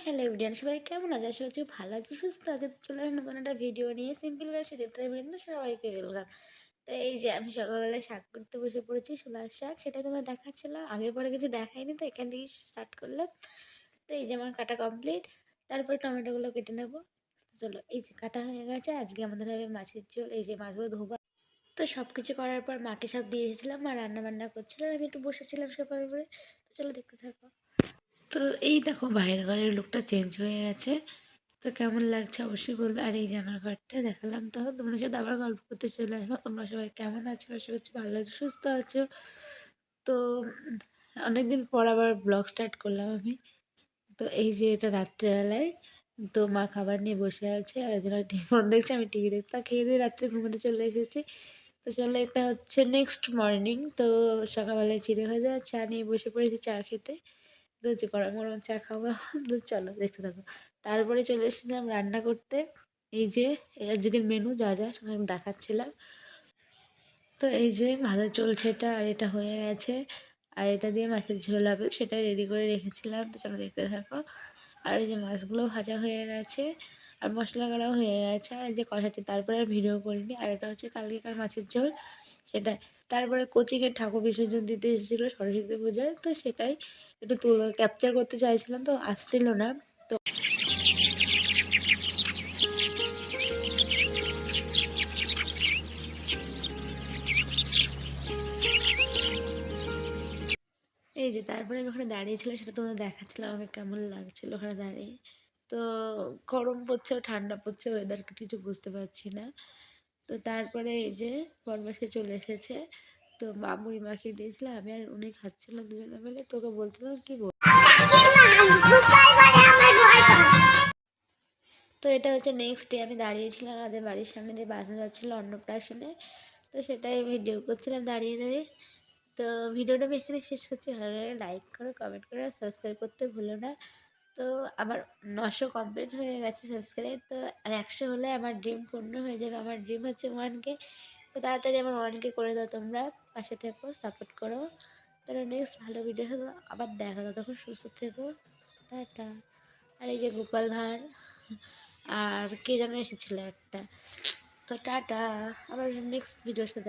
Hello everyone, সবাই কেমন আছে? আশা করছি ভালো আছে, সুস্থ আছে। তো চলে আসলাম নতুন একটা ভিডিও নিয়ে। সিম্পল করে সুচিত্রা বৃন্দ সবাইকে ওয়েলকাম। তো এই যে আমি সকালবেলায় শাক করতে বসে পড়েছি, ছোলার শাক। সেটা তোমার দেখাচ্ছিলাম, আগে পরে কিছু দেখাইনি, তো এখান থেকেই স্টার্ট করলাম। তো এই যে আমার কাটা কমপ্লিট। তারপরে টমেটোগুলো কেটে নেবো। চলো, এই যে কাটা হয়ে গেছে। আজকে আমাদের হবে মাছের ঝোল। এই যে মাছগুলো ধোবা। তো সব কিছু করার পর মাকে সব দিয়ে এসেছিলাম, মা রান্না বান্না করছিল, আর আমি একটু বসেছিলাম সোফার উপরে। তো চলো দেখতে থাকো। তো এই দেখো, বাইরের ঘরের লুকটা চেঞ্জ হয়ে গেছে। তো কেমন লাগছে অবশ্যই বলবে। আর এই যে আমার ঘরটা দেখালাম, তো তোমরা সাথে আবার গল্প করতে চলে আসবো। তোমরা সবাই কেমন আছো? আশা করছি ভালো আছো, সুস্থ আছো। তো অনেকদিন পর আবার ব্লগ স্টার্ট করলাম আমি। তো এই যে এটা রাত্রেবেলায়, তো মা খাবার নিয়ে বসে আছে আর একজন ফোন দেখছে, আমি টিভি দেখতাম। খেয়ে দিয়ে রাত্রে ঘুমোতে চলে এসেছি। তো চলো, এটা হচ্ছে নেক্সট মর্নিং। তো সকালবেলায় চিড়ে ভাজা চা নিয়ে বসে পড়েছি চা খেতে। তো যে গরম গরম চা খাবো। তো চলো দেখতে থাকো। তারপরে চলে এসেছিলাম রান্না করতে। এই যে আজকের মেনু যা যা সব আমি দেখাচ্ছিলাম। তো এই যে ভাজা চলছে এটা, আর এটা হয়ে গেছে। আর এটা দিয়ে মাছের ঝোল হবে, সেটা রেডি করে রেখেছিলাম। তো চলো দেখতে থাকো। আর এই যে মাছগুলো ভাজা হয়ে গেছে, আর মশলা করাও হয়ে গেছে, আর এই যে কষাচ্ছি। তারপরে আর ভিডিও করিনি। আর এটা হচ্ছে কালকেকার মাছের ঝোল, সেটাই। তারপরে কোচিংয়ের ঠাকুর বিসর্জন দিতে এসেছিলো সরস্বতী পূজায়, তো সেটাই একটু ক্যাপচার করতে চাইছিলাম, তো আসছিল না। তো এই যে তারপরে আমি ওখানে দাঁড়িয়েছিলাম, সেটা তোমাদের দেখাচ্ছিলাম আমাকে কেমন লাগছিল ওখানে দাঁড়িয়ে। তো গরম পড়ছে ঠান্ডা পড়ছে, ওয়েদার কিছু বুঝতে পারছি না। তো তারপরে এই যে বরমাসে চলে এসেছে। তো মা মুড়ি মাখিয়ে দিয়েছিল, আমি আর উনি খাচ্ছিলাম দুজনে মিলে। তোকে বলছিলাম কি বল। তো এটা হচ্ছে নেক্সট ডে, আমি দাঁড়িয়েছিলাম আমাদের বাড়ির সামনে দিয়ে বাসা যাচ্ছিলো অন্নপ্রাশনে। তো সেটাই ভিডিও করছিলাম দাঁড়িয়ে দাঁড়িয়ে। তো ভিডিওটা আমি এখানে শেষ করছি। ভালো লাগলে লাইক করো, কমেন্ট করো, আর সাবস্ক্রাইব করতে ভুলো না। তো আমার 900 কমপ্লিট হয়ে গেছে সাবস্ক্রাইব। তো আর 100 হলে আমার ড্রিম পূর্ণ হয়ে যাবে। আমার ড্রিম হচ্ছে 1K। তো তাড়াতাড়ি আমার 1K করে দাও তোমরা। পাশে থেকো, সাপোর্ট করো। তাহলে নেক্সট ভালো ভিডিও হলো আবার দেখা দাও, তখন সুস্থ থেকো। টাটা। আর এই যে গোপাল ভাঁড় আর কে যেন এসেছিলো একটা। তো টাটা, আবার নেক্সট ভিডিওর সাথে